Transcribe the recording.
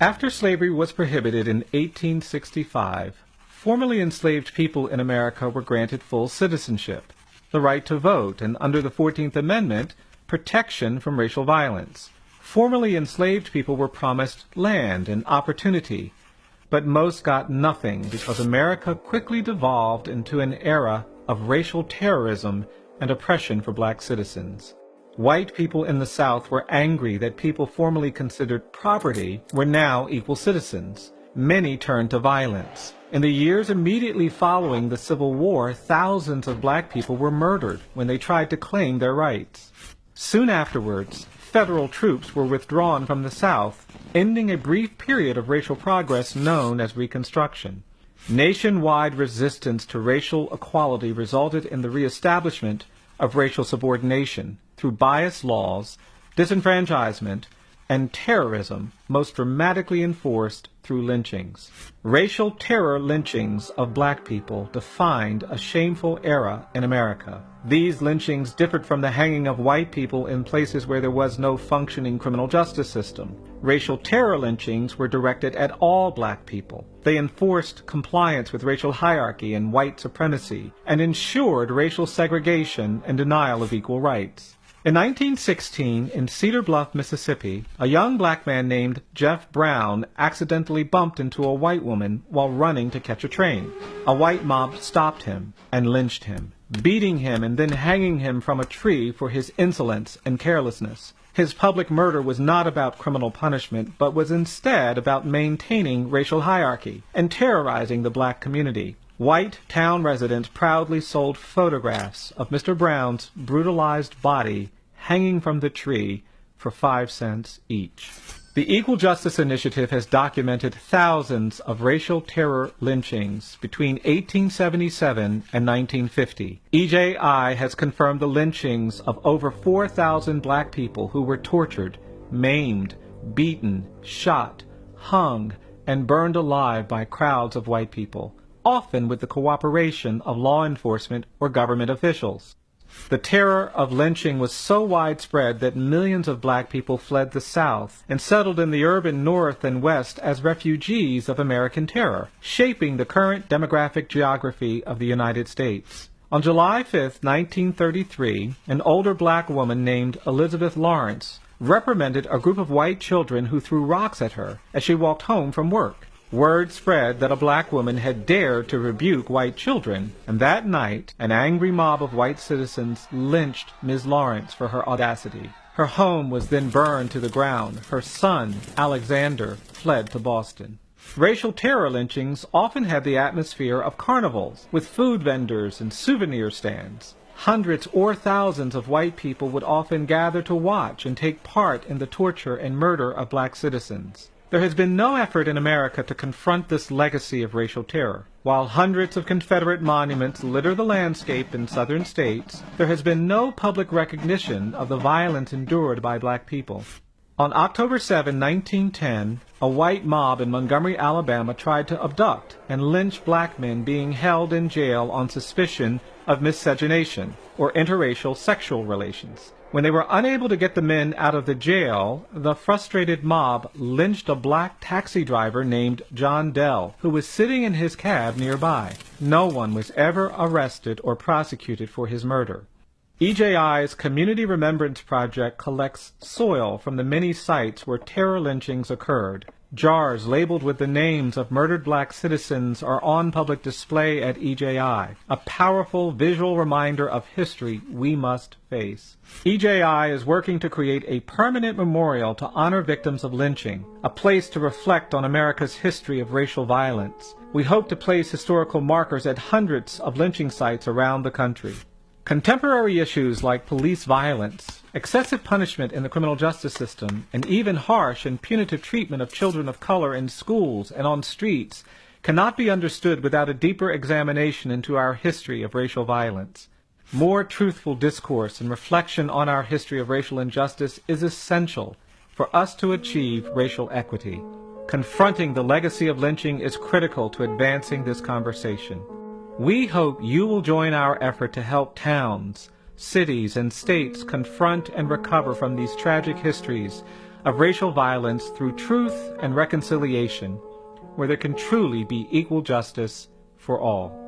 After slavery was prohibited in 1865, formerly enslaved people in America were granted full citizenship, the right to vote, and under the 14th Amendment, protection from racial violence. Formerly enslaved people were promised land and opportunity, but most got nothing because America quickly devolved into an era of racial terrorism and oppression for black citizens. White people in the South were angry that people formerly considered property were now equal citizens. Many turned to violence. In the years immediately following the Civil War, thousands of black people were murdered when they tried to claim their rights. Soon afterwards, federal troops were withdrawn from the South, ending a brief period of racial progress known as Reconstruction. Nationwide resistance to racial equality resulted in the reestablishment of racial subordination through biased laws, disenfranchisement, and terrorism, most dramatically enforced through lynchings. Racial terror lynchings of black people defined a shameful era in America. These lynchings differed from the hanging of white people in places where there was no functioning criminal justice system. Racial terror lynchings were directed at all black people. They enforced compliance with racial hierarchy and white supremacy, and ensured racial segregation and denial of equal rights. In 1916, in Cedar Bluff, Mississippi, a young black man named Jeff Brown accidentally bumped into a white woman while running to catch a train. A white mob stopped him and lynched him, beating him and then hanging him from a tree for his insolence and carelessness. His public murder was not about criminal punishment, but was instead about maintaining racial hierarchy and terrorizing the black community. White town residents proudly sold photographs of Mr. Brown's brutalized body hanging from the tree for 5 cents each. The Equal Justice Initiative has documented thousands of racial terror lynchings between 1877 and 1950. E.J. has confirmed the lynchings of over 4,000 black people who were tortured, maimed, beaten, shot, hung, and burned alive by crowds of white people, often with the cooperation of law enforcement or government officials. The terror of lynching was so widespread that millions of black people fled the South and settled in the urban North and West as refugees of American terror, shaping the current demographic geography of the United States. On July 5, 1933, an older black woman named Elizabeth Lawrence reprimanded a group of white children who threw rocks at her as she walked home from work. Word spread that a black woman had dared to rebuke white children, and that night an angry mob of white citizens lynched Ms. Lawrence for her audacity. Her home was then burned to the ground. Her son, Alexander, fled to Boston. Racial terror lynchings often had the atmosphere of carnivals, with food vendors and souvenir stands. Hundreds or thousands of white people would often gather to watch and take part in the torture and murder of black citizens. There has been no effort in America to confront this legacy of racial terror. While hundreds of Confederate monuments litter the landscape in southern states, there has been no public recognition of the violence endured by black people. On October 7, 1910, a white mob in Montgomery, Alabama tried to abduct and lynch black men being held in jail on suspicion of miscegenation, or interracial sexual relations. When they were unable to get the men out of the jail, the frustrated mob lynched a black taxi driver named John Dell, who was sitting in his cab nearby. No one was ever arrested or prosecuted for his murder. E.J.'s Community Remembrance Project collects soil from the many sites where terror lynchings occurred. Jars labeled with the names of murdered black citizens are on public display at E.J.I., a powerful visual reminder of history we must face. E.J.I. is working to create a permanent memorial to honor victims of lynching, a place to reflect on America's history of racial violence. We hope to place historical markers at hundreds of lynching sites around the country. Contemporary issues like police violence, excessive punishment in the criminal justice system, and even harsh and punitive treatment of children of color in schools and on streets cannot be understood without a deeper examination into our history of racial violence. More truthful discourse and reflection on our history of racial injustice is essential for us to achieve racial equity. Confronting the legacy of lynching is critical to advancing this conversation. We hope you will join our effort to help towns, cities, and states confront and recover from these tragic histories of racial violence through truth and reconciliation, where there can truly be equal justice for all.